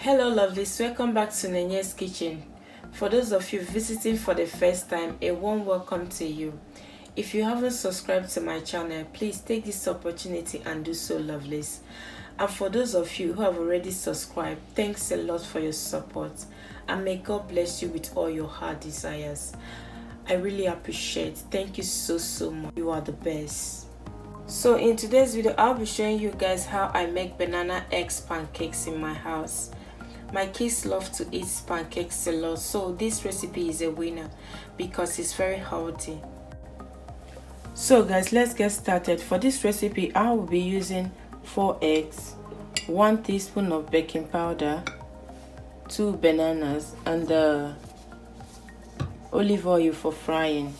Hello lovelies, welcome back to Nenye's kitchen. For those of you visiting for the first time, a warm welcome to you. If you haven't subscribed to my channel, please take this opportunity and do so, lovelies. And for those of you who have already subscribed, thanks a lot for your support, and may God bless you with all your heart desires. I really appreciate. Thank you so much. You are the best. So in today's video, I'll be showing you guys how I make banana eggs pancakes in my house. My kids love to eat pancakes a lot, so this recipe is a winner because it's very healthy. So guys, let's get started. For this recipe, I will be using 4 eggs, 1 teaspoon of baking powder, 2 bananas, and olive oil for frying.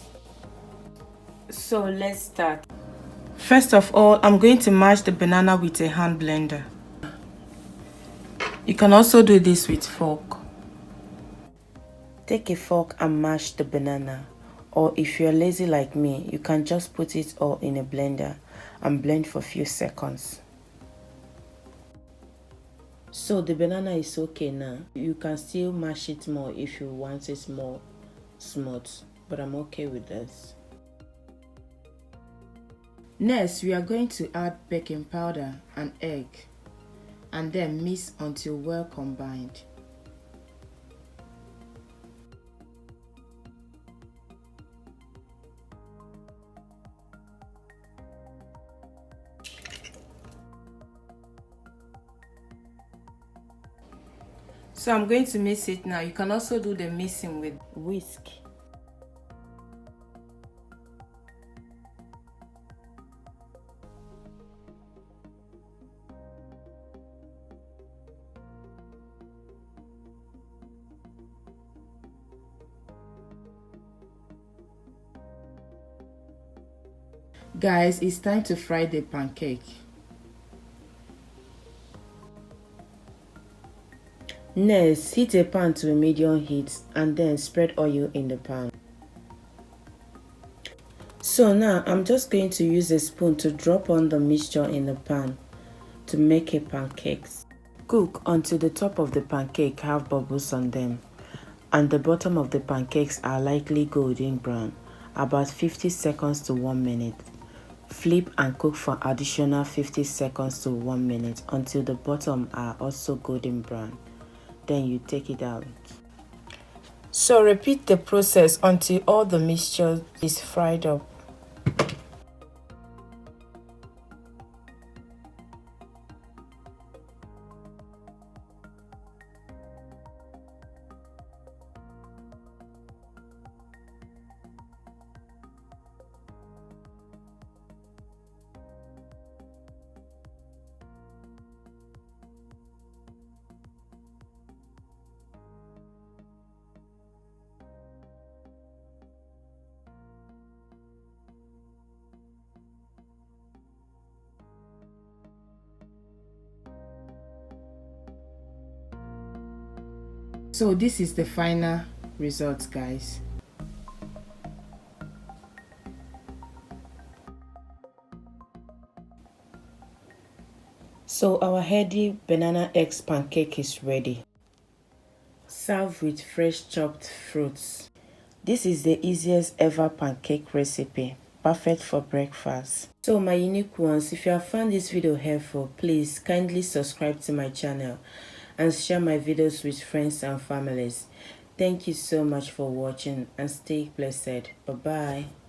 So let's start. First of all, I'm going to mash the banana with a hand blender. You can also do this with fork. Take a fork and mash the banana, or if you're lazy like me, you can just put it all in a blender and blend for a few seconds. So the banana is okay now. You can still mash it more if you want it more smooth, but I'm okay with this. Next, we are going to add baking powder and egg, and then mix until well combined. So I'm going to mix it now. You can also do the mixing with whisk. Guys, it's time to fry the pancake. Next, heat a pan to a medium heat and then spread oil in the pan. So now I'm just going to use a spoon to drop on the mixture in the pan to make a pancakes. Cook until the top of the pancake have bubbles on them and the bottom of the pancakes are lightly golden brown, about 50 seconds to 1 minute. Flip and cook for additional 50 seconds to 1 minute until the bottom are also golden brown. Then you take it out. So repeat the process until all the mixture is fried up. So this is the final result, guys. So our healthy banana eggs pancake is ready. Serve with fresh chopped fruits. This is the easiest ever pancake recipe, perfect for breakfast. So my unique ones, if you have found this video helpful, please kindly subscribe to my channel and share my videos with friends and families. Thank you so much for watching and stay blessed. Bye bye.